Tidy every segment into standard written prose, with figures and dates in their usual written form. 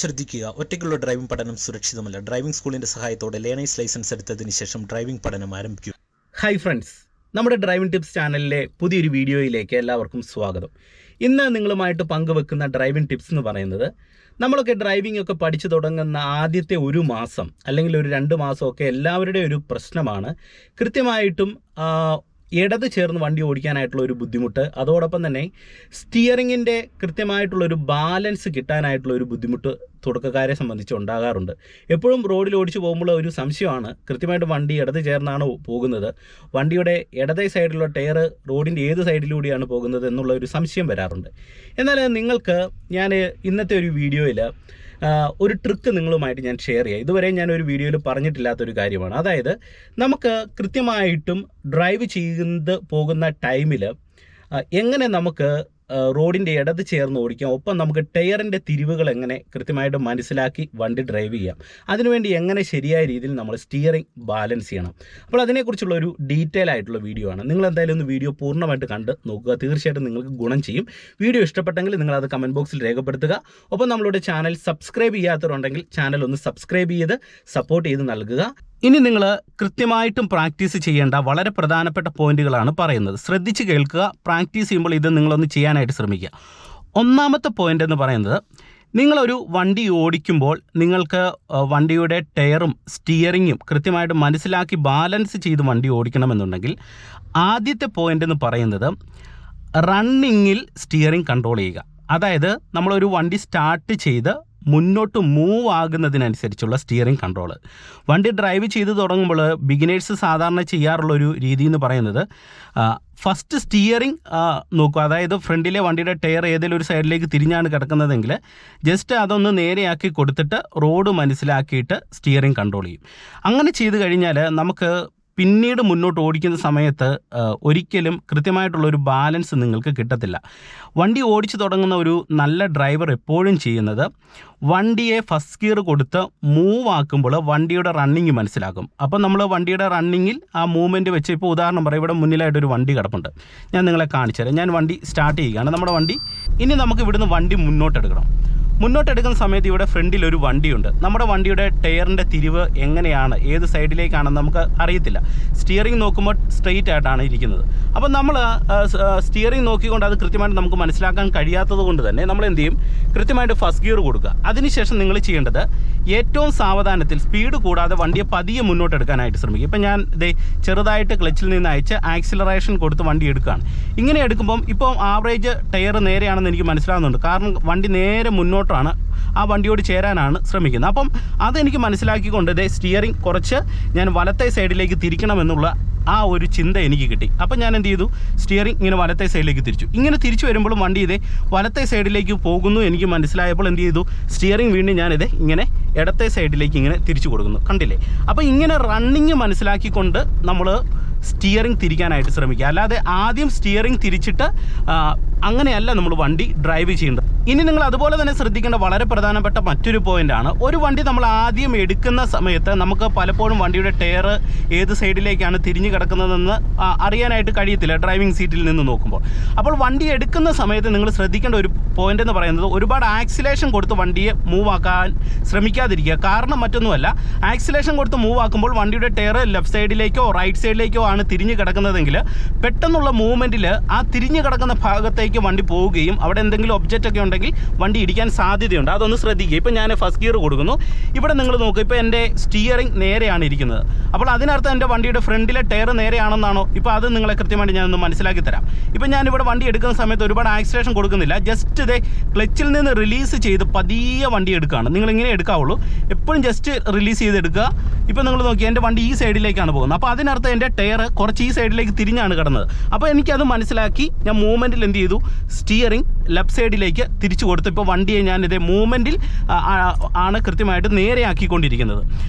ശ്രദ്ധിക്കുക, ഒറ്റയ്ക്കുള്ള ഡ്രൈവിംഗ് പഠനം സുരക്ഷിതമല്ല. ഡ്രൈവിംഗ് സ്കൂളിന്റെ സഹായത്തോടെ ലേണേഴ്സ് ലൈസൻസ് എടുത്തതിന് ശേഷം ഡ്രൈവിംഗ് പഠനം ആരംഭിക്കുക. ഹായ് ഫ്രണ്ട്സ്, നമ്മുടെ ഡ്രൈവിംഗ് ടിപ്സ് ചാനലിലെ പുതിയൊരു വീഡിയോയിലേക്ക് എല്ലാവർക്കും സ്വാഗതം. ഇന്ന് നിങ്ങളുമായിട്ട് പങ്കുവെക്കുന്ന ഡ്രൈവിംഗ് ടിപ്സ് എന്ന് പറയുന്നത്, നമ്മളൊക്കെ ഡ്രൈവിംഗ് ഒക്കെ പഠിച്ചു തുടങ്ങുന്ന ആദ്യത്തെ ഒരു മാസം അല്ലെങ്കിൽ ഒരു 2 മാസമൊക്കെ എല്ലാവരുടെയും ഒരു പ്രശ്നമാണ്. കൃത്യമായിട്ടും ഇടത് ചേർന്ന് വണ്ടി ഓടിക്കാനായിട്ടുള്ള ഒരു ബുദ്ധിമുട്ട്, അതോടൊപ്പം തന്നെ സ്റ്റിയറിങ്ങിൻ്റെ കൃത്യമായിട്ടുള്ളൊരു ബാലൻസ് കിട്ടാനായിട്ടുള്ള ഒരു ബുദ്ധിമുട്ട് തുടക്കക്കാരെ സംബന്ധിച്ച് ഉണ്ടാകാറുണ്ട്. എപ്പോഴും റോഡിൽ ഓടിച്ചു പോകുമ്പോൾ ഒരു സംശയമാണ്, കൃത്യമായിട്ട് വണ്ടി ഇടത് ചേർന്നാണോ പോകുന്നത്, വണ്ടിയുടെ ഇടതേ സൈഡിലുള്ള ടയർ റോഡിൻ്റെ ഏത് സൈഡിലൂടെയാണ് പോകുന്നത് എന്നുള്ള ഒരു സംശയം വരാറുണ്ട്. എന്നാൽ നിങ്ങൾക്ക് ഞാൻ ഇന്നത്തെ ഒരു വീഡിയോയിൽ ഒരു ട്രിക്ക് നിങ്ങളുമായിട്ട് ഞാൻ ഷെയർ ചെയ്യാം. ഇതുവരെ ഞാൻ ഒരു വീഡിയോയിൽ പറഞ്ഞിട്ടില്ലാത്തൊരു കാര്യമാണ്. അതായത് നമുക്ക് കൃത്യമായിട്ടും ഡ്രൈവ് ചെയ്ത് പോകുന്ന ടൈമിൽ എങ്ങനെ നമുക്ക് റോഡിൻ്റെ ഇടത് ചേർന്ന് ഓടിക്കാം, ഒപ്പം നമുക്ക് ടയറിൻ്റെ തിരിവുകൾ എങ്ങനെ കൃത്യമായിട്ട് മനസ്സിലാക്കി വണ്ടി ഡ്രൈവ് ചെയ്യാം, അതിനുവേണ്ടി എങ്ങനെ ശരിയായ രീതിയിൽ നമ്മൾ സ്റ്റിയറിംഗ് ബാലൻസ് ചെയ്യണം. അപ്പോൾ അതിനെക്കുറിച്ചുള്ള ഒരു ഡീറ്റെയിൽ ആയിട്ടുള്ള വീഡിയോ ആണ്. നിങ്ങൾ എന്തായാലും ഒന്ന് വീഡിയോ പൂർണ്ണമായിട്ട് കണ്ട് നോക്കുക, തീർച്ചയായിട്ടും നിങ്ങൾക്ക് ഗുണം ചെയ്യും. വീഡിയോ ഇഷ്ടപ്പെട്ടെങ്കിൽ നിങ്ങളത് കമൻറ്റ് ബോക്സിൽ രേഖപ്പെടുത്തുക. ഒപ്പം നമ്മളുടെ ചാനൽ സബ്സ്ക്രൈബ് ചെയ്യാത്തവരുണ്ടെങ്കിൽ ചാനൽ ഒന്ന് സബ്സ്ക്രൈബ് ചെയ്ത് സപ്പോർട്ട് ചെയ്ത് നൽകുക. ഇനി നിങ്ങൾ കൃത്യമായിട്ടും പ്രാക്ടീസ് ചെയ്യേണ്ട വളരെ പ്രധാനപ്പെട്ട പോയിന്റുകളാണ് പറയുന്നത്. ശ്രദ്ധിച്ച് കേൾക്കുക. പ്രാക്ടീസ് ചെയ്യുമ്പോൾ ഇത് നിങ്ങളൊന്ന് ചെയ്യാനായിട്ട് ശ്രമിക്കുക. ഒന്നാമത്തെ പോയിന്റ് എന്ന് പറയുന്നത്, നിങ്ങളൊരു വണ്ടി ഓടിക്കുമ്പോൾ നിങ്ങൾക്ക് വണ്ടിയുടെ ടയറും സ്റ്റിയറിങ്ങും കൃത്യമായിട്ട് മനസ്സിലാക്കി ബാലൻസ് ചെയ്ത് വണ്ടി ഓടിക്കണമെന്നുണ്ടെങ്കിൽ ആദ്യത്തെ പോയിന്റ് എന്ന് പറയുന്നത് റണ്ണിങ്ങിൽ സ്റ്റിയറിംഗ് കൺട്രോൾ ചെയ്യുക. അതായത് നമ്മളൊരു വണ്ടി സ്റ്റാർട്ട് ചെയ്ത് മുന്നോട്ട് മൂവ് ആകുന്നതിനനുസരിച്ചുള്ള സ്റ്റിയറിംഗ് കൺട്രോൾ. വണ്ടി ഡ്രൈവ് ചെയ്ത് തുടങ്ങുമ്പോൾ ബിഗിനേഴ്സ് സാധാരണ ചെയ്യാറുള്ളൊരു രീതി എന്ന് പറയുന്നത്, ഫസ്റ്റ് സ്റ്റിയറിംഗ് നോക്കുക. അതായത് ഫ്രണ്ടിലെ വണ്ടിയുടെ ടയർ ഏതെങ്കിലും ഒരു സൈഡിലേക്ക് തിരിഞ്ഞാണ് കിടക്കുന്നതെങ്കിൽ ജസ്റ്റ് അതൊന്ന് നേരെയാക്കി കൊടുത്തിട്ട് റോഡ് മനസ്സിലാക്കിയിട്ട് സ്റ്റിയറിംഗ് കൺട്രോൾ ചെയ്യും. അങ്ങനെ ചെയ്ത് കഴിഞ്ഞാൽ നമുക്ക് പിന്നീട് മുന്നോട്ട് ഓടിക്കുന്ന സമയത്ത് ഒരിക്കലും കൃത്യമായിട്ടുള്ളൊരു ബാലൻസ് നിങ്ങൾക്ക് കിട്ടത്തില്ല. വണ്ടി ഓടിച്ചു തുടങ്ങുന്ന ഒരു നല്ല ഡ്രൈവർ എപ്പോഴും ചെയ്യുന്നത്, വണ്ടിയെ ഫസ്റ്റ് ഗിയർ കൊടുത്ത് മൂവ് ആക്കുമ്പോൾ വണ്ടിയുടെ റണ്ണിങ് മനസ്സിലാക്കും. അപ്പം നമ്മൾ വണ്ടിയുടെ റണ്ണിങ്ങിൽ ആ മൂവ്മെൻറ്റ് വെച്ച്, ഇപ്പോൾ ഉദാഹരണം പറയാം, ഇവിടെ മുന്നിലായിട്ടൊരു വണ്ടി കിടപ്പുണ്ട്, ഞാൻ നിങ്ങളെ കാണിച്ചു തരാം. ഞാൻ വണ്ടി സ്റ്റാർട്ട് ചെയ്യുകയാണ്, നമ്മുടെ വണ്ടി. ഇനി നമുക്ക് ഇവിടുന്ന് വണ്ടി മുന്നോട്ടെടുക്കണം. മുന്നോട്ടെടുക്കുന്ന സമയത്ത് ഇവിടെ ഫ്രണ്ടിൽ ഒരു വണ്ടിയുണ്ട്. നമ്മുടെ വണ്ടിയുടെ ടയറിൻ്റെ തിരിവ് എങ്ങനെയാണ്, ഏത് സൈഡിലേക്കാണെന്ന് നമുക്ക് അറിയത്തില്ല. സ്റ്റിയറിംഗ് നോക്കുമ്പോൾ സ്ട്രെയിറ്റ് ആയിട്ടാണ് ഇരിക്കുന്നത്. അപ്പം നമ്മൾ സ്റ്റിയറിംഗ് നോക്കിക്കൊണ്ട് അത് കൃത്യമായിട്ട് നമുക്ക് മനസ്സിലാക്കാൻ കഴിയാത്തത് കൊണ്ട് തന്നെ നമ്മൾ എന്ത് ചെയ്യും, കൃത്യമായിട്ട് ഫസ്റ്റ് ഗിയർ കൊടുക്കുക. അതിനുശേഷം നിങ്ങൾ ചെയ്യേണ്ടത്, ഏറ്റവും സാവധാനത്തിൽ, സ്പീഡ് കൂടാതെ വണ്ടിയെ പതിയെ മുന്നോട്ടെടുക്കാനായിട്ട് ശ്രമിക്കുക. ഇപ്പം ഞാൻ ചെറുതായിട്ട് ക്ലച്ചിൽ നിന്ന് അയച്ച് ആക്സിലറേഷൻ കൊടുത്ത് വണ്ടി എടുക്കുകയാണ്. ഇങ്ങനെ എടുക്കുമ്പം ഇപ്പോൾ ആവറേജ് ടയർ നേരെയാണെന്ന് എനിക്ക് മനസ്സിലാകുന്നുണ്ട്, കാരണം വണ്ടി നേരെ മുന്നോട്ടാണ് ആ വണ്ടിയോട് ചേരാനാണ് ശ്രമിക്കുന്നത്. അപ്പം അതെനിക്ക് മനസ്സിലാക്കിക്കൊണ്ട് സ്റ്റിയറിംഗ് കുറച്ച് ഞാൻ വലത്തെ സൈഡിലേക്ക് തിരിക്കണമെന്നുള്ള ആ ഒരു ചിന്ത എനിക്ക് കിട്ടി. അപ്പം ഞാൻ എന്ത് ചെയ്തു, സ്റ്റിയറിംഗ് ഇങ്ങനെ വലത്തെ സൈഡിലേക്ക് തിരിച്ചു. ഇങ്ങനെ തിരിച്ചു വരുമ്പോഴും വണ്ടി വലത്തെ സൈഡിലേക്ക് പോകുന്നു എനിക്ക് മനസ്സിലായപ്പോൾ എന്ത് ചെയ്തു, സ്റ്റിയറിംഗ് വീണ്ടും ഞാനിത് ഇങ്ങനെ ഇടത്തെ സൈഡിലേക്ക് ഇങ്ങനെ തിരിച്ചു കൊടുക്കുന്നു. കണ്ടില്ലേ? അപ്പോൾ ഇങ്ങനെ റണ്ണിങ് മനസ്സിലാക്കിക്കൊണ്ട് നമ്മൾ സ്റ്റിയറിംഗ് തിരിക്കാനായിട്ട് ശ്രമിക്കുക. അല്ലാതെ ആദ്യം സ്റ്റിയറിംഗ് തിരിച്ചിട്ട് അങ്ങനെയല്ല നമ്മൾ വണ്ടി ഡ്രൈവ് ചെയ്യേണ്ടത്. ഇനി നിങ്ങൾ അതുപോലെ തന്നെ ശ്രദ്ധിക്കേണ്ട വളരെ പ്രധാനപ്പെട്ട മറ്റൊരു പോയിൻ്റാണ്, ഒരു വണ്ടി നമ്മൾ ആദ്യം എടുക്കുന്ന സമയത്ത് നമുക്ക് പലപ്പോഴും വണ്ടിയുടെ ടയർ ഏത് സൈഡിലേക്കാണ് തിരിഞ്ഞു കിടക്കുന്നതെന്ന് അറിയാനായിട്ട് കഴിയത്തില്ല ഡ്രൈവിംഗ് സീറ്റിൽ നിന്ന് നോക്കുമ്പോൾ. അപ്പോൾ വണ്ടി എടുക്കുന്ന സമയത്ത് നിങ്ങൾ ശ്രദ്ധിക്കേണ്ട ഒരു പോയിൻ്റ് എന്ന് പറയുന്നത്, ഒരുപാട് ആക്സിലേഷൻ കൊടുത്ത് വണ്ടിയെ മൂവ് ആക്കാൻ ശ്രമിക്കാതിരിക്കുക. കാരണം മറ്റൊന്നുമല്ല, ആക്സിലേഷൻ കൊടുത്ത് മൂവ് ആക്കുമ്പോൾ വണ്ടിയുടെ ടയർ ലെഫ്റ്റ് സൈഡിലേക്കോ റൈറ്റ് സൈഡിലേക്കോ ആണ് തിരിഞ്ഞു കിടക്കുന്നതെങ്കിൽ പെട്ടെന്നുള്ള മൂവ്മെൻറ്റിൽ ആ തിരിഞ്ഞു കിടക്കുന്ന ഭാഗത്തേക്ക് വണ്ടി പോവുകയും അവിടെ എന്തെങ്കിലും ഒബ്ജക്റ്റ് ഒക്കെ ഉണ്ടെങ്കിൽ വണ്ടി ഇടിക്കാൻ സാധ്യതയുണ്ട്. അതൊന്ന് ശ്രദ്ധിക്കുക. ഇപ്പം ഞാൻ ഫസ്റ്റ് ഗിയർ കൊടുക്കുന്നു. ഇവിടെ നിങ്ങൾ നോക്കുക, ഇപ്പോൾ എൻ്റെ സ്റ്റിയറിംഗ് നേരെയാണ് ഇരിക്കുന്നത്. അപ്പോൾ അതിനർത്ഥം എൻ്റെ വണ്ടിയുടെ ഫ്രണ്ടിലെ ടയർ നേരെയാണെന്നാണോ? ഇപ്പോൾ അത് നിങ്ങളെ കൃത്യമായിട്ട് ഞാനൊന്ന് മനസ്സിലാക്കി തരാം. ഇപ്പം ഞാനിവിടെ വണ്ടി എടുക്കുന്ന സമയത്ത് ഒരുപാട് ആക്സിലേഷൻ കൊടുക്കുന്നില്ല, ജസ്റ്റ് ക്ലച്ചിൽ നിന്ന് റിലീസ് ചെയ്ത് പതിയെ വണ്ടി എടുക്കുകയാണ്. നിങ്ങളിങ്ങനെ എടുക്കാവുള്ളൂ, എപ്പോഴും ജസ്റ്റ് റിലീസ് ചെയ്തെടുക്കുക. ഇപ്പോൾ നിങ്ങൾ നോക്കി, എൻ്റെ വണ്ടി ഈ സൈഡിലേക്കാണ് പോകുന്നത്. അപ്പോൾ അതിനർത്ഥം എൻ്റെ ടയർ കുറച്ച് ഈ സൈഡിലേക്ക് തിരിഞ്ഞാണ് കിടന്നത്. അപ്പോൾ എനിക്കത് മനസ്സിലാക്കി ഞാൻ മൂവ്മെൻറ്റിൽ എന്ത് ചെയ്തു, സ്റ്റിയറിംഗ് ലെഫ്റ്റ് സൈഡിലേക്ക് തിരിച്ചു കൊടുത്തു. ഇപ്പോൾ വണ്ടിയെ ഞാനിത് മൂവ്മെൻറ്റിൽ ആണ് കൃത്യമായിട്ട് നേരെയാക്കിക്കൊണ്ടിരിക്കുന്നത്.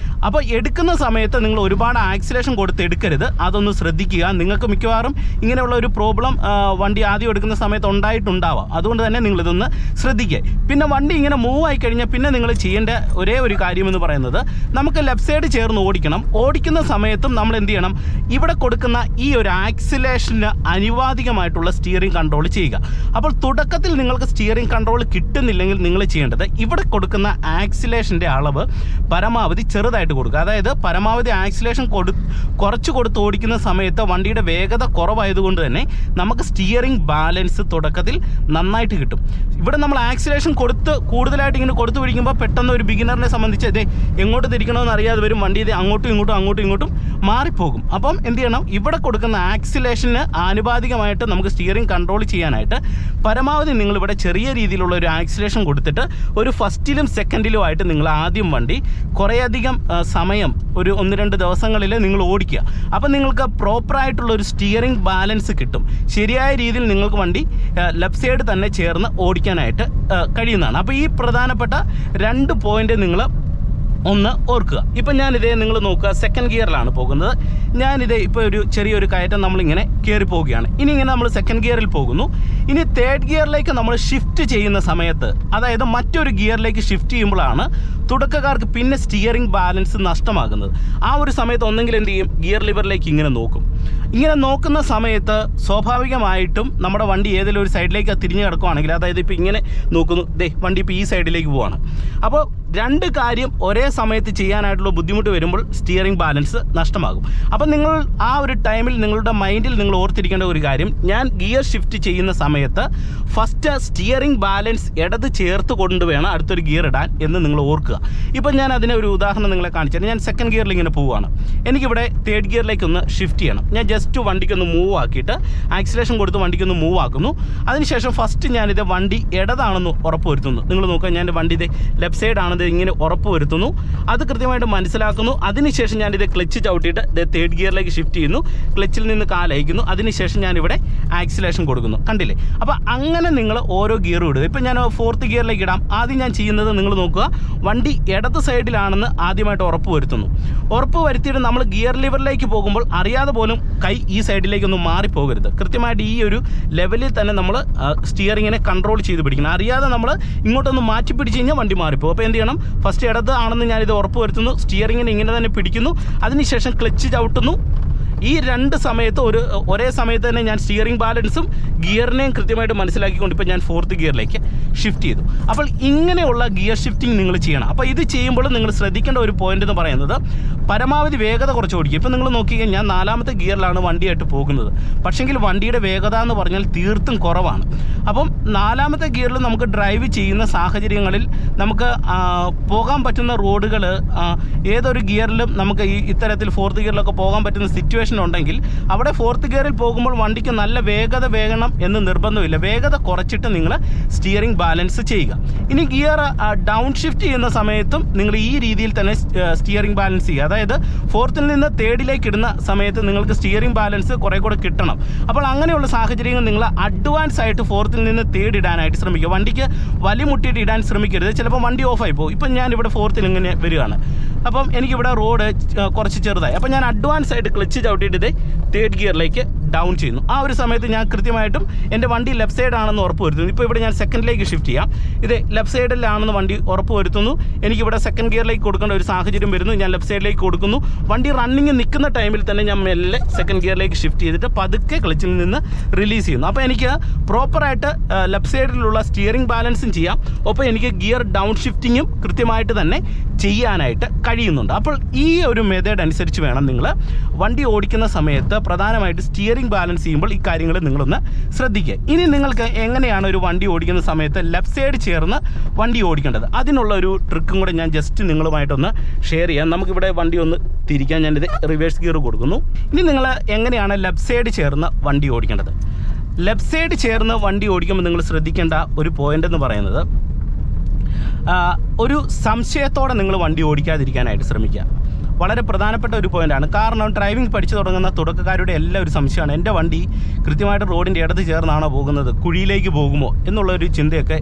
അപ്പോൾ എടുക്കുന്ന സമയത്ത് നിങ്ങൾ ഒരുപാട് ആക്സിലേഷൻ കൊടുത്ത് എടുക്കരുത്, അതൊന്ന് ശ്രദ്ധിക്കുക. നിങ്ങൾക്ക് മിക്കവാറും ഇങ്ങനെയുള്ള ഒരു പ്രോബ്ലം വണ്ടി ആദ്യം എടുക്കുന്ന സമയത്ത് ഉണ്ടായിട്ടുണ്ടാവാം. അതുകൊണ്ട് തന്നെ നിങ്ങളിതൊന്ന് ശ്രദ്ധിക്കുക. പിന്നെ വണ്ടി ഇങ്ങനെ മൂവ് ആയി കഴിഞ്ഞാൽ പിന്നെ നിങ്ങൾ ചെയ്യേണ്ട ഒരേ ഒരു കാര്യമെന്ന് പറയുന്നത്, നമുക്ക് ലെഫ്റ്റ് സൈഡ് ചേർന്ന് ഓടിക്കണം. ഓടിക്കുന്ന സമയത്തും നമ്മൾ എന്ത് ചെയ്യണം, ഇവിടെ കൊടുക്കുന്ന ഈ ഒരു ആക്സിലേഷന് അനുവാദികമായിട്ടുള്ള സ്റ്റിയറിംഗ് കൺട്രോൾ ചെയ്യുക. അപ്പോൾ തുടക്കത്തിൽ തുടക്കത്തിൽ നിങ്ങൾക്ക് സ്റ്റിയറിംഗ് കൺട്രോൾ കിട്ടുന്നില്ലെങ്കിൽ നിങ്ങൾ ചെയ്യേണ്ടത് ഇവിടെ കൊടുക്കുന്ന ആക്സിലേഷൻ്റെ അളവ് പരമാവധി ചെറുതായിട്ട് കൊടുക്കുക. അതായത് പരമാവധി ആക്സിലേഷൻ കുറച്ച് കൊടുത്ത് ഓടിക്കുന്ന സമയത്ത് വണ്ടിയുടെ വേഗത കുറവായതുകൊണ്ട് തന്നെ നമുക്ക് സ്റ്റിയറിംഗ് ബാലൻസ് തുടക്കത്തിൽ നന്നായിട്ട് കിട്ടും. ഇവിടെ നമ്മൾ ആക്സിലേഷൻ കൂടുതലായിട്ട് ഇങ്ങനെ കൊടുത്തു പിടിക്കുമ്പോൾ പെട്ടെന്ന് ഒരു ബിഗിനറിനെ സംബന്ധിച്ച് ഇതേ എങ്ങോട്ട് തിരിക്കണമെന്ന് അറിയാതെ വരും, വണ്ടി ഇത് അങ്ങോട്ടും ഇങ്ങോട്ടും മാറിപ്പോകും. അപ്പം എന്ത് ചെയ്യണം, ഇവിടെ കൊടുക്കുന്ന ആക്സിലേഷന് ആനുപാതികമായിട്ട് നമുക്ക് സ്റ്റിയറിംഗ് കൺട്രോൾ ചെയ്യാനായിട്ട് പരമാവധി നിങ്ങളിവിടെ ചെറിയ രീതിയിലുള്ള ഒരു ആക്സിലേഷൻ കൊടുത്തിട്ട് ഒരു ഫസ്റ്റിലും സെക്കൻഡിലുമായിട്ട് നിങ്ങൾ ആദ്യം വണ്ടി കുറേയധികം സമയം ഒരു 1-2 ദിവസങ്ങളിൽ നിങ്ങൾ ഓടിക്കുക. അപ്പം നിങ്ങൾക്ക് പ്രോപ്പറായിട്ടുള്ള ഒരു സ്റ്റിയറിംഗ് ബാലൻസ് കിട്ടും. ശരിയായ രീതിയിൽ നിങ്ങൾക്ക് വണ്ടി ലെഫ്റ്റ് സൈഡ് തന്നെ ചേർന്ന് ഓടിക്കാനായിട്ട് കഴിയുന്നതാണ്. അപ്പോൾ ഈ പ്രധാനപ്പെട്ട 2 പോയിന്റ് നിങ്ങൾ ഒന്ന് ഓർക്കുക. ഇപ്പം ഞാനിതേ നിങ്ങൾ നോക്കുക, സെക്കൻഡ് ഗിയറിലാണ് പോകുന്നത്. ഞാനിതേ ഇപ്പോൾ ഒരു ചെറിയൊരു കയറ്റം നമ്മളിങ്ങനെ കയറി പോവുകയാണ്. ഇനി ഇങ്ങനെ നമ്മൾ സെക്കൻഡ് ഗിയറിൽ പോകുന്നു. ഇനി തേർഡ് ഗിയറിലേക്ക് നമ്മൾ ഷിഫ്റ്റ് ചെയ്യുന്ന സമയത്ത്, അതായത് മറ്റൊരു ഗിയറിലേക്ക് ഷിഫ്റ്റ് ചെയ്യുമ്പോഴാണ് തുടക്കക്കാർക്ക് പിന്നെ സ്റ്റിയറിംഗ് ബാലൻസ് നഷ്ടമാകുന്നത്. ആ ഒരു സമയത്ത് ഒന്നെങ്കിൽ എന്ത് ചെയ്യും, ഗിയർ ലിവറിലേക്ക് ഇങ്ങനെ നോക്കും. ഇങ്ങനെ നോക്കുന്ന സമയത്ത് സ്വാഭാവികമായിട്ടും നമ്മുടെ വണ്ടി ഏതെങ്കിലും ഒരു സൈഡിലേക്ക് തിരിഞ്ഞ് കിടക്കുകയാണെങ്കിൽ, അതായത് ഇപ്പോൾ ഇങ്ങനെ നോക്കുന്നു, വണ്ടി ഇപ്പോൾ ഈ സൈഡിലേക്ക് പോവാണ്. അപ്പോൾ 2 കാര്യം ഒരേ സമയത്ത് ചെയ്യാനായിട്ടുള്ള ബുദ്ധിമുട്ട് വരുമ്പോൾ സ്റ്റിയറിംഗ് ബാലൻസ് നഷ്ടമാകും. അപ്പം നിങ്ങൾ ആ ഒരു ടൈമിൽ നിങ്ങളുടെ മൈൻഡിൽ നിങ്ങൾ ഓർത്തിരിക്കേണ്ട ഒരു കാര്യം, ഞാൻ ഗിയർ ഷിഫ്റ്റ് ചെയ്യുന്ന സമയത്ത് ഫസ്റ്റ് സ്റ്റിയറിംഗ് ബാലൻസ് ഇടത് ചേർത്ത് കൊണ്ടുവേണം അടുത്തൊരു ഗിയർ ഇടാൻ എന്ന് നിങ്ങൾ ഓർക്കുക. ഇപ്പം ഞാൻ അതിനെ ഒരു ഉദാഹരണം നിങ്ങളെ കാണിച്ചാൽ, ഞാൻ സെക്കൻഡ് ഗിയറിൽ ഇങ്ങനെ പോവുകയാണ്. എനിക്കിവിടെ തേർഡ് ഗിയറിലേക്ക് ഒന്ന് ഷിഫ്റ്റ് ചെയ്യണം. ഞാൻ ജസ്റ്റ് വണ്ടിക്കൊന്ന് മൂവ് ആക്കിയിട്ട് ആക്സിലേഷൻ കൊടുത്ത് വണ്ടിക്കൊന്ന് മൂവ് ആക്കുന്നു. അതിനുശേഷം ഫസ്റ്റ് ഞാനിത് വണ്ടി ഇടതാണെന്ന് ഉറപ്പ് വരുത്തുന്നു. നിങ്ങൾ നോക്കുക, ഞാൻ വണ്ടി ഇത് ലെഫ്റ്റ് സൈഡ് ആണെന്ന് ഇങ്ങനെ ഉറപ്പ് വരുത്തുന്നു. അത് കൃത്യമായിട്ട് മനസ്സിലാക്കുന്നു. അതിനുശേഷം ഞാനിത് ക്ലച്ച് ചവിട്ടിയിട്ട് തേർഡ് ഗിയറിലേക്ക് ഷിഫ്റ്റ് ചെയ്യുന്നു. ക്ലച്ചിൽ നിന്ന് കാലയക്കുന്നു. അതിനുശേഷം ഞാനിവിടെ ആക്സിലേഷൻ കൊടുക്കുന്നു. കണ്ടില്ലേ? അപ്പോൾ അങ്ങനെ നിങ്ങൾ ഓരോ ഗിയറും ഇടുക. ഇപ്പം ഞാൻ ഫോർത്ത് ഗിയറിലേക്ക് ഇടാം. ആദ്യം ഞാൻ ചെയ്യുന്നത് നിങ്ങൾ നോക്കുക, വണ്ടി ഇടത് സൈഡിലാണെന്ന് ആദ്യമായിട്ട് ഉറപ്പ് വരുത്തുന്നു. ഉറപ്പ് വരുത്തിയിട്ട് നമ്മൾ ഗിയർ ലിവറിലേക്ക് പോകുമ്പോൾ അറിയാതെ പോലും കൈ ഈ സൈഡിലേക്കൊന്നും മാറിപ്പോകരുത്. കൃത്യമായിട്ട് ഈ ഒരു ലെവലിൽ തന്നെ നമ്മൾ സ്റ്റിയറിങ്ങിനെ കൺട്രോൾ ചെയ്ത് പിടിക്കണം. അറിയാതെ നമ്മൾ ഇങ്ങോട്ടൊന്ന് മാറ്റി പിടിച്ച് കഴിഞ്ഞാൽ വണ്ടി മാറിപ്പോകും. അപ്പോൾ എന്ത് ചെയ്യണം, ഫസ്റ്റ് ഇടത് ആണെന്ന് ഞാനിത് ഉറപ്പ് വരുത്തുന്നു. സ്റ്റിയറിങ്ങിനെ ഇങ്ങനെ തന്നെ പിടിക്കുന്നു. അതിനുശേഷം ക്ലച്ച് ചവിട്ടുന്നു. ഈ 2 സമയത്ത് ഒരേ സമയത്ത് തന്നെ ഞാൻ സ്റ്റിയറിംഗ് ബാലൻസും ഗിയറിനെയും കൃത്യമായിട്ട് മനസ്സിലാക്കിക്കൊണ്ട് ഇപ്പോൾ ഞാൻ ഫോർത്ത് ഗിയറിലേക്ക് ഷിഫ്റ്റ് ചെയ്തു. അപ്പോൾ ഇങ്ങനെയുള്ള ഗിയർ ഷിഫ്റ്റിംഗ് നിങ്ങൾ ചെയ്യണം. അപ്പോൾ ഇത് ചെയ്യുമ്പോൾ നിങ്ങൾ ശ്രദ്ധിക്കേണ്ട ഒരു പോയിന്റ് എന്ന് പറയുന്നത്, പരമാവധി വേഗത കുറച്ച് ഓടിക്കുക. ഇപ്പോൾ നിങ്ങൾ നോക്കിയാൽ ഞാൻ 4ാമത്തെ ഗിയറിലാണ് വണ്ടിയായിട്ട് പോകുന്നത്. പക്ഷേങ്കിൽ വണ്ടിയുടെ വേഗത എന്ന് പറഞ്ഞാൽ തീർത്തും കുറവാണ്. അപ്പം 4ാമത്തെ ഗിയറിൽ നമുക്ക് ഡ്രൈവ് ചെയ്യുന്ന സാഹചര്യങ്ങളിൽ നമുക്ക് പോകാൻ പറ്റുന്ന റോഡുകൾ ഏതൊരു ഗിയറിലും നമുക്ക് ഇത്തരത്തിൽ ഫോർത്ത് ഗിയറിലൊക്കെ പോകാൻ പറ്റുന്ന സിറ്റുവേഷൻ ഉണ്ടെങ്കിൽ അവിടെ ഫോർത്ത് ഗിയറിൽ പോകുമ്പോൾ വണ്ടിക്ക് നല്ല വേഗത വേണം എന്ന് നിർബന്ധമില്ല. വേഗത കുറച്ചിട്ട് നിങ്ങൾ സ്റ്റിയറിംഗ് ബാലൻസ് ചെയ്യുക. ഇനി ഗിയർ ഡൗൺ ഷിഫ്റ്റ് ചെയ്യുന്ന സമയത്തും നിങ്ങൾ ഈ രീതിയിൽ തന്നെ സ്റ്റിയറിംഗ് ബാലൻസ് ചെയ്യുക. അതായത് ഫോർത്തിൽ നിന്ന് തേർഡിലേക്ക് ഇടുന്ന സമയത്ത് നിങ്ങൾക്ക് സ്റ്റിയറിംഗ് ബാലൻസ് കുറേ കൂടെ കിട്ടണം. അപ്പോൾ അങ്ങനെയുള്ള സാഹചര്യങ്ങൾ നിങ്ങൾ അഡ്വാൻസ് ആയിട്ട് ഫോർത്തിൽ നിന്ന് തേർഡ് ഇടാനായിട്ട് ശ്രമിക്കുക. വണ്ടിക്ക് വലിമുട്ടിയിട്ട് ഇടാൻ ശ്രമിക്കരുത്. ചിലപ്പോൾ വണ്ടി ഓഫായി പോകും. ഇപ്പം ഞാനിവിടെ ഫോർത്തിൽ ഇങ്ങനെ വരികയാണ്. അപ്പം എനിക്കിവിടെ റോഡ് കുറച്ച് ചെറുതായി. അപ്പം ഞാൻ അഡ്വാൻസ് ആയിട്ട് ക്ലച്ച് ചവിട്ടിയിട്ട് ഇത് തേർഡ് ഗിയറിലേക്ക് ഡൗൺ ചെയ്യുന്നു. ആ ഒരു സമയത്ത് ഞാൻ കൃത്യമായിട്ടും എൻ്റെ വണ്ടി ലെഫ്റ്റ് സൈഡ് ആണെന്ന് ഉറപ്പ് വരുത്തുന്നു. ഇപ്പോൾ ഇവിടെ ഞാൻ സെക്കൻഡിലേക്ക് ഷിഫ്റ്റ് ചെയ്യാം. ഇത് ലെഫ്റ്റ് സൈഡിലാണെന്ന് വണ്ടി ഉറപ്പ് വരുത്തുന്നു. എനിക്കിവിടെ സെക്കൻഡ് ഗിയറിലേക്ക് കൊടുക്കേണ്ട ഒരു സാഹചര്യം വരുന്നു. ഞാൻ ലെഫ്റ്റ് സൈഡിലേക്ക് കൊടുക്കുന്നു. വണ്ടി റണ്ണിങ് നിൽക്കുന്ന ടൈമിൽ തന്നെ ഞാൻ മെല്ലെ സെക്കൻഡ് ഗിയറിലേക്ക് ഷിഫ്റ്റ് ചെയ്തിട്ട് പതുക്കെ ക്ലച്ചിൽ നിന്ന് റിലീസ് ചെയ്യുന്നു. അപ്പോൾ എനിക്ക് പ്രോപ്പറായിട്ട് ലെഫ്റ്റ് സൈഡിലുള്ള സ്റ്റിയറിംഗ് ബാലൻസും ചെയ്യാം. ഒപ്പം എനിക്ക് ഗിയർ ഡൗൺ ഷിഫ്റ്റിങ്ങും കൃത്യമായിട്ട് തന്നെ ചെയ്യാനായിട്ട് കഴിയുന്നുണ്ട്. അപ്പോൾ ഈ ഒരു മെത്തേഡ് അനുസരിച്ച് വേണം നിങ്ങൾ വണ്ടി ഓടിക്കുന്ന സമയത്ത് പ്രധാനമായിട്ട് സ്റ്റിയറിംഗ് ബാലൻസ് ചെയ്യുമ്പോൾ ഈ കാര്യങ്ങൾ നിങ്ങളൊന്ന് ശ്രദ്ധിക്കുക. ഇനി നിങ്ങൾക്ക് എങ്ങനെയാണ് ഒരു വണ്ടി ഓടിക്കുന്ന സമയത്ത് ലെഫ്റ്റ് സൈഡ് ചേർന്ന് വണ്ടി ഓടിക്കേണ്ടത്, അതിനുള്ള ഒരു ട്രിക്കും കൂടെ ഞാൻ ജസ്റ്റ് നിങ്ങളുമായിട്ടൊന്ന് ഷെയർ ചെയ്യാം. നമുക്കിവിടെ വണ്ടി ഒന്ന് തിരിക്കാൻ ഞാനിത് റിവേഴ്സ് ഗിയർ കൊടുക്കുന്നു. ഇനി നിങ്ങൾ എങ്ങനെയാണ് ലെഫ്റ്റ് സൈഡ് ചേർന്ന് വണ്ടി ഓടിക്കേണ്ടത്? ലെഫ്റ്റ് സൈഡ് ചേർന്ന് വണ്ടി ഓടിക്കുമ്പോൾ നിങ്ങൾ ശ്രദ്ധിക്കേണ്ട ഒരു പോയിന്റ് എന്ന് പറയുന്നത്, ഒരു സംശയത്തോടെ നിങ്ങൾ വണ്ടി ഓടിക്കാതിരിക്കാനായിട്ട് ശ്രമിക്കുക. വളരെ പ്രധാനപ്പെട്ട ഒരു പോയിൻ്റാണ്. കാരണം ഡ്രൈവിംഗ് പഠിച്ചു തുടങ്ങുന്ന തുടക്കക്കാരുടെ എല്ലാം ഒരു സംശയമാണ്, എൻ്റെ വണ്ടി കൃത്യമായിട്ട് റോഡിൻ്റെ ഇടത്ത് ചേർന്നാണോ പോകുന്നത്, കുഴിയിലേക്ക് പോകുമോ എന്നുള്ളൊരു ചിന്തയൊക്കെ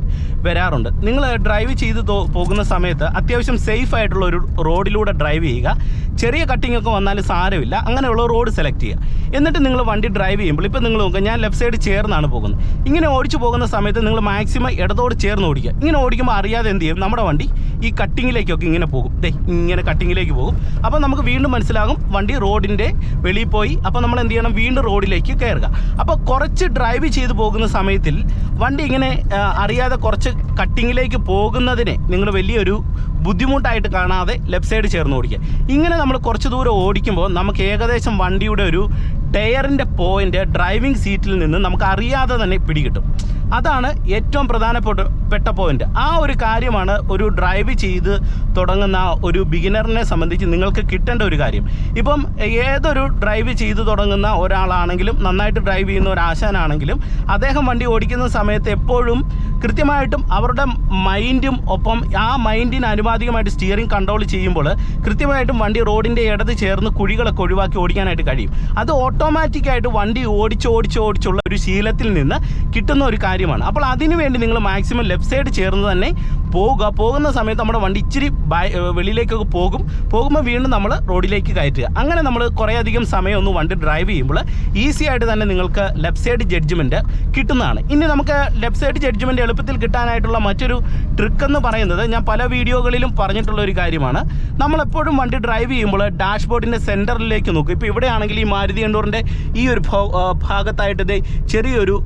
വരാറുണ്ട്. നിങ്ങൾ ഡ്രൈവ് ചെയ്ത് പോകുന്ന സമയത്ത് അത്യാവശ്യം സേഫ് ആയിട്ടുള്ള ഒരു റോഡിലൂടെ ഡ്രൈവ് ചെയ്യുക. ചെറിയ കട്ടിംഗ് ഒക്കെ വന്നാലും സാരമില്ല, അങ്ങനെയുള്ള റോഡ് സെലക്ട് ചെയ്യുക. എന്നിട്ട് നിങ്ങൾ വണ്ടി ഡ്രൈവ് ചെയ്യുമ്പോൾ, ഇപ്പോൾ നിങ്ങൾ നോക്കുക, ഞാൻ ലെഫ്റ്റ് സൈഡ് ചേർന്നാണ് പോകുന്നത്. ഇങ്ങനെ ഓടിച്ചു പോകുന്ന സമയത്ത് നിങ്ങൾ മാക്സിമം ഇടതോട് ചേർന്ന് ഓടിക്കുക. ഇങ്ങനെ ഓടിക്കുമ്പോൾ അറിയാതെ എന്ത് ചെയ്യും, നമ്മുടെ വണ്ടി ഈ കട്ടിങ്ങിലേക്കൊക്കെ ഇങ്ങനെ പോകും, ഇങ്ങനെ കട്ടിങ്ങിലേക്ക് പോകും. അപ്പോൾ നമുക്ക് വീണ്ടും മനസ്സിലാകും വണ്ടി റോഡിൻ്റെ വെളിയിൽ പോയി. അപ്പോൾ നമ്മൾ എന്ത് ചെയ്യണം, വീണ്ടും റോഡിലേക്ക് കയറുക. അപ്പോൾ കുറച്ച് ഡ്രൈവ് ചെയ്ത് പോകുന്ന സമയത്തിൽ വണ്ടി ഇങ്ങനെ അറിയാതെ കുറച്ച് കട്ടിങ്ങിലേക്ക് പോകുന്നതിനെ നിങ്ങൾ വലിയൊരു ബുദ്ധിമുട്ടായിട്ട് കാണാതെ ലെഫ്റ്റ് സൈഡ് ചേർന്ന് ഓടിക്കുക. ഇങ്ങനെ നമ്മൾ കുറച്ച് ദൂരം ഓടിക്കുമ്പോൾ നമുക്ക് ഏകദേശം വണ്ടിയുടെ ഒരു ടയറിൻ്റെ പോയിൻ്റ് ഡ്രൈവിംഗ് സീറ്റിൽ നിന്ന് നമുക്ക് അറിയാതെ തന്നെ പിടികിട്ടും. അതാണ് ഏറ്റവും പ്രധാനപ്പെട്ട പോയിന്റ്. ആ ഒരു കാര്യമാണ് ഒരു ഡ്രൈവ് ചെയ്ത് തുടങ്ങുന്ന ഒരു ബിഗിനറിനെ സംബന്ധിച്ച് നിങ്ങൾക്ക് കിട്ടേണ്ട ഒരു കാര്യം. ഇപ്പം ഏതൊരു ഡ്രൈവ് ചെയ്ത് തുടങ്ങുന്ന ഒരാളാണെങ്കിലും, നന്നായിട്ട് ഡ്രൈവ് ചെയ്യുന്ന ഒരു ആശാനാണെങ്കിലും, അദ്ദേഹം വണ്ടി ഓടിക്കുന്ന സമയത്ത് എപ്പോഴും കൃത്യമായിട്ടും അവരുടെ മൈൻഡും ഒപ്പം ആ മൈൻഡിന് അനുപാതികമായിട്ട് സ്റ്റിയറിംഗ് കൺട്രോൾ ചെയ്യുമ്പോൾ കൃത്യമായിട്ടും വണ്ടി റോഡിൻ്റെ ഇടത് ചേർന്ന് കുഴികളൊക്കെ ഒഴിവാക്കി ഓടിക്കാനായിട്ട് കഴിയും. അത് ഓട്ടോമാറ്റിക്കായിട്ട് വണ്ടി ഓടിച്ചുള്ള ഒരു ശീലത്തിൽ നിന്ന് കിട്ടുന്ന ഒരു കാര്യമാണ്. അപ്പോൾ അതിനു വേണ്ടി നിങ്ങൾ മാക്സിമം ലെഫ്റ്റ് സൈഡ് ചേർന്ന് തന്നെ പോകുന്ന സമയത്ത് നമ്മുടെ വണ്ടി ഇച്ചിരി വെളിയിലേക്കൊക്കെ പോകുമ്പോൾ വീണ്ടും നമ്മൾ റോഡിലേക്ക് കയറ്റുക. അങ്ങനെ നമ്മൾ കുറേയധികം സമയം ഒന്ന് വണ്ടി ഡ്രൈവ് ചെയ്യുമ്പോൾ ഈസി ആയിട്ട് തന്നെ നിങ്ങൾക്ക് ലെഫ്റ്റ് സൈഡ് ജഡ്ജ്മെൻറ്റ് കിട്ടുന്നതാണ്. ഇനി നമുക്ക് ലെഫ്റ്റ് സൈഡ് ജഡ്ജ്മെൻറ്റ് എളുപ്പത്തിൽ കിട്ടാനായിട്ടുള്ള മറ്റൊരു ട്രിക്ക് എന്ന് പറയുന്നത് ഞാൻ പല വീഡിയോകളിലും പറഞ്ഞിട്ടുള്ള ഒരു കാര്യമാണ്. നമ്മളെപ്പോഴും വണ്ടി ഡ്രൈവ് ചെയ്യുമ്പോൾ ഡാഷ്ബോർഡിൻ്റെ സെൻറ്ററിലേക്ക് നോക്കും. ഇപ്പോൾ ഇവിടെയാണെങ്കിൽ ഈ മാരുതി എൻഡോറിൻ്റെ ഈ ഒരു ഭാഗത്തായിട്ട് ഇത് ചെറിയൊരു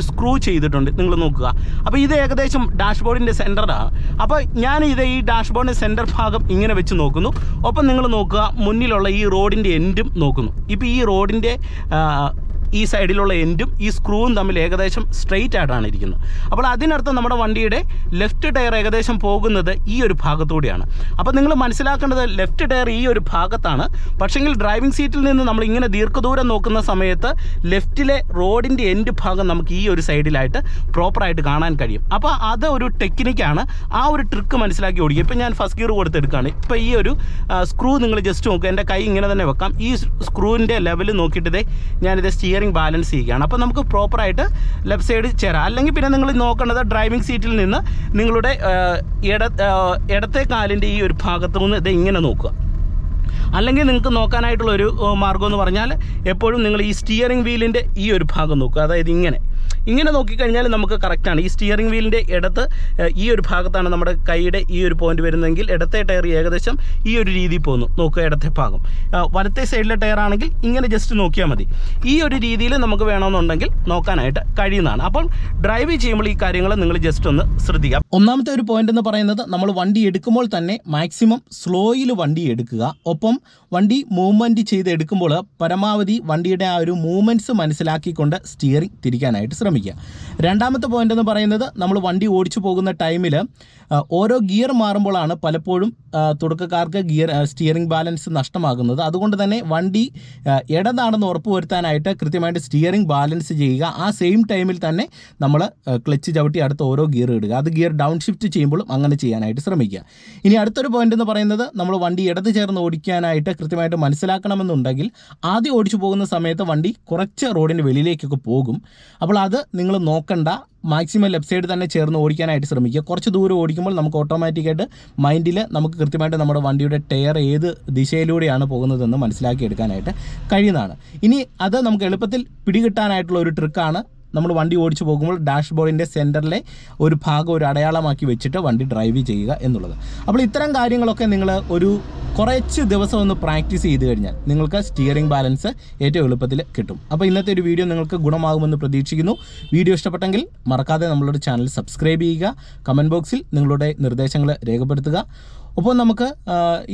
സ്ക്രൂ ചെയ്തിട്ടുണ്ട്, നിങ്ങൾ നോക്കുക. അപ്പോൾ ഇത് ഏകദേശം ഡാഷ്ബോർഡിൻ്റെ സെൻറ്ററാണ്. അപ്പോൾ ഞാൻ ഈ ഡാഷ്ബോർഡിൻ്റെ സെൻറ്റർ ഭാഗം ഇങ്ങനെ വെച്ച് നോക്കുന്നു. ഒപ്പം നിങ്ങൾ നോക്കുക, മുന്നിലുള്ള ഈ റോഡിൻ്റെ എൻഡും നോക്കുന്നു. ഇപ്പോൾ ഈ റോഡിൻ്റെ ഈ സൈഡിലുള്ള എൻഡും ഈ സ്ക്രൂവും തമ്മിൽ ഏകദേശം സ്ട്രെയിറ്റ് ആയിട്ടാണ് ഇരിക്കുന്നത്. അപ്പോൾ അതിനർത്ഥം നമ്മുടെ വണ്ടിയുടെ ലെഫ്റ്റ് ടയർ ഏകദേശം പോകുന്നത് ഈ ഒരു ഭാഗത്തൂടെയാണ്. അപ്പോൾ നിങ്ങൾ മനസ്സിലാക്കേണ്ടത് ലെഫ്റ്റ് ടയർ ഈ ഒരു ഭാഗത്താണ്. പക്ഷേങ്കിൽ ഡ്രൈവിംഗ് സീറ്റിൽ നിന്ന് നമ്മൾ ഇങ്ങനെ ദീർഘദൂരം നോക്കുന്ന സമയത്ത് ലെഫ്റ്റിലെ റോഡിൻ്റെ എൻഡ് ഭാഗം നമുക്ക് ഈ ഒരു സൈഡിലായിട്ട് പ്രോപ്പറായിട്ട് കാണാൻ കഴിയും. അപ്പോൾ അത് ഒരു ടെക്നിക്കാണ്. ആ ഒരു ട്രിക്ക് മനസ്സിലാക്കി ഓടിക്കുക. ഇപ്പോൾ ഞാൻ ഫസ്റ്റ് ഗിയർ കൊടുത്തെടുക്കുകയാണ്. ഇപ്പോൾ ഈ ഒരു സ്ക്രൂ നിങ്ങൾ ജസ്റ്റ് നോക്കുക, എൻ്റെ കൈ ഇങ്ങനെ തന്നെ വെക്കാം. ഈ സ്ക്രൂവിൻ്റെ ലെവൽ നോക്കിയിട്ട് ഞാനിത് സ്റ്റിയറിംഗ് ബാലൻസ് ചെയ്യുകയാണ്. അപ്പോൾ നമുക്ക് പ്രോപ്പറായിട്ട് ലെഫ്റ്റ് സൈഡ് ചേരാം. അല്ലെങ്കിൽ പിന്നെ നിങ്ങൾ നോക്കേണ്ടത് ഡ്രൈവിംഗ് സീറ്റിൽ നിന്ന് നിങ്ങളുടെ ഇടത്തെ കാലിൻ്റെ ഈ ഒരു ഭാഗത്തു നിന്ന് ഇത് ഇങ്ങനെ നോക്കുക. അല്ലെങ്കിൽ നിങ്ങൾക്ക് നോക്കാനായിട്ടുള്ളൊരു മാർഗ്ഗം എന്ന് പറഞ്ഞാൽ എപ്പോഴും നിങ്ങൾ ഈ സ്റ്റിയറിംഗ് വീലിൻ്റെ ഈ ഒരു ഭാഗം നോക്കുക. അതായത് ഇങ്ങനെ നോക്കിക്കഴിഞ്ഞാൽ നമുക്ക് കറക്റ്റാണ്. ഈ സ്റ്റിയറിംഗ് വീലിൻ്റെ ഇടത്ത് ഈ ഒരു ഭാഗത്താണ് നമ്മുടെ കൈയുടെ ഈ ഒരു പോയിന്റ് വരുന്നതെങ്കിൽ ഇടത്തെ ടയർ ഏകദേശം ഈ ഒരു രീതിയിൽ പോകുന്നു. നോക്കുക, ഇടത്തെ ഭാഗം. വലത്തെ സൈഡിലെ ടയർ ആണെങ്കിൽ ഇങ്ങനെ ജസ്റ്റ് നോക്കിയാൽ മതി. ഈ ഒരു രീതിയിൽ നമുക്ക് വേണമെന്നുണ്ടെങ്കിൽ നോക്കാനായിട്ട് കഴിയുന്നതാണ്. അപ്പോൾ ഡ്രൈവ് ചെയ്യുമ്പോൾ ഈ കാര്യങ്ങൾ നിങ്ങൾ ജസ്റ്റ് ഒന്ന് ശ്രദ്ധിക്കുക. ഒന്നാമത്തെ ഒരു പോയിന്റ് എന്ന് പറയുന്നത്, നമ്മൾ വണ്ടി എടുക്കുമ്പോൾ തന്നെ മാക്സിമം സ്ലോയിൽ വണ്ടി എടുക്കുക. ഒപ്പം വണ്ടി മൂവ്മെൻറ്റ് ചെയ്ത് എടുക്കുമ്പോൾ പരമാവധി വണ്ടിയുടെ ആ ഒരു മൂവ്മെൻറ്റ്സ് മനസ്സിലാക്കിക്കൊണ്ട് സ്റ്റിയറിംഗ് തിരിക്കാനായിട്ട് ശ്രമിക്കുക. രണ്ടാമത്തെ പോയിന്റ് എന്ന് പറയുന്നത്, നമ്മൾ വണ്ടി ഓടിച്ചു പോകുന്ന ടൈമിൽ ഓരോ ഗിയർ മാറുമ്പോഴാണ് പലപ്പോഴും തുടക്കക്കാർക്ക് സ്റ്റിയറിംഗ് ബാലൻസ് നഷ്ടമാകുന്നത്. അതുകൊണ്ട് തന്നെ വണ്ടി ഇടതാണെന്ന് ഉറപ്പുവരുത്താനായിട്ട് കൃത്യമായിട്ട് സ്റ്റിയറിംഗ് ബാലൻസ് ചെയ്യുക. ആ സെയിം ടൈമിൽ തന്നെ നമ്മൾ ക്ലച്ച് ചവിട്ടി അടുത്ത ഓരോ ഗിയർ ഇടുക. അത് ഗിയർ ഡൗൺ ഷിഫ്റ്റ് ചെയ്യുമ്പോഴും അങ്ങനെ ചെയ്യാനായിട്ട് ശ്രമിക്കുക. ഇനി അടുത്തൊരു പോയിന്റ് എന്ന് പറയുന്നത്, നമ്മൾ വണ്ടി ഇടത് ചേർന്ന് ഓടിക്കാനായിട്ട് കൃത്യമായിട്ട് മനസ്സിലാക്കണമെന്നുണ്ടെങ്കിൽ ആദ്യം ഓടിച്ചു പോകുന്ന സമയത്ത് വണ്ടി കുറച്ച് റോഡിൻ്റെ വെളിയിലേക്കൊക്കെ പോകും. അപ്പോൾ അത് നിങ്ങൾ നോക്കണ്ട, മാക്സിമം ലെഫ്റ്റ് സൈഡ് തന്നെ ചേർന്ന് ഓടിക്കാനായിട്ട് ശ്രമിക്കുക. കുറച്ച് ദൂരം ഓടിക്കുമ്പോൾ നമുക്ക് ഓട്ടോമാറ്റിക്കായിട്ട് മൈൻഡിൽ നമുക്ക് കൃത്യമായിട്ട് നമ്മുടെ വണ്ടിയുടെ ടയർ ഏത് ദിശയിലൂടെയാണ് പോകുന്നതെന്ന് മനസ്സിലാക്കി എടുക്കാനായിട്ട് കഴിയുന്നതാണ്. ഇനി അത് നമുക്ക് എളുപ്പത്തിൽ പിടികിട്ടാനായിട്ടുള്ള ഒരു ട്രിക്കാണ്. നമ്മൾ വണ്ടി ഓടിച്ചു പോകുമ്പോൾ ഡാഷ്ബോർഡിൻ്റെ സെൻറ്ററിലെ ഒരു ഭാഗം ഒരു അടയാളമാക്കി വെച്ചിട്ട് വണ്ടി ഡ്രൈവ് ചെയ്യുക എന്നുള്ളത്. അപ്പോൾ ഇത്തരം കാര്യങ്ങളൊക്കെ നിങ്ങൾ കുറച്ച് ദിവസം ഒന്ന് പ്രാക്ടീസ് ചെയ്ത് കഴിഞ്ഞാൽ നിങ്ങൾക്ക് സ്റ്റിയറിംഗ് ബാലൻസ് ഏറ്റവും എളുപ്പത്തിൽ കിട്ടും. അപ്പോൾ ഇന്നത്തെ ഒരു വീഡിയോ നിങ്ങൾക്ക് ഗുണമാകുമെന്ന് പ്രതീക്ഷിക്കുന്നു. വീഡിയോ ഇഷ്ടപ്പെട്ടെങ്കിൽ മറക്കാതെ നമ്മളുടെ ചാനൽ സബ്സ്ക്രൈബ് ചെയ്യുക. കമൻറ്റ് ബോക്സിൽ നിങ്ങളുടെ നിർദ്ദേശങ്ങൾ രേഖപ്പെടുത്തുക. അപ്പോൾ നമുക്ക്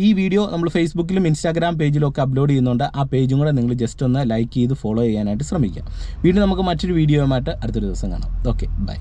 ഈ വീഡിയോ നമ്മൾ ഫേസ്ബുക്കിലും ഇൻസ്റ്റാഗ്രാം പേജിലും ഒക്കെ അപ്ലോഡ് ചെയ്യുന്നുണ്ട്. ആ പേജും കൂടെ നിങ്ങൾ ജസ്റ്റ് ഒന്ന് ലൈക്ക് ചെയ്ത് ഫോളോ ചെയ്യാനായിട്ട് ശ്രമിക്കുക. വീണ്ടും നമുക്ക് മറ്റൊരു വീഡിയോയുമായിട്ട് അടുത്തൊരു ദിവസം കാണാം. Okay, by.